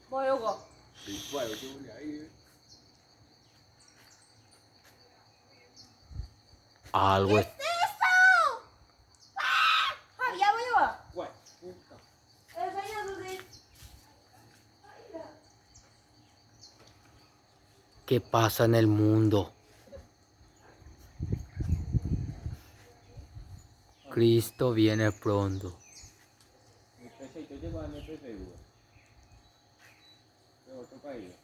Mua yogo. Igual, yo voy ahí. Algo es... eso? ¡Ah! ¡Ya voy a! Guay, puta. ¿Qué pasa en el mundo? Cristo viene pronto. Mi PC, yo llevo a mi PC, güey. De otro país.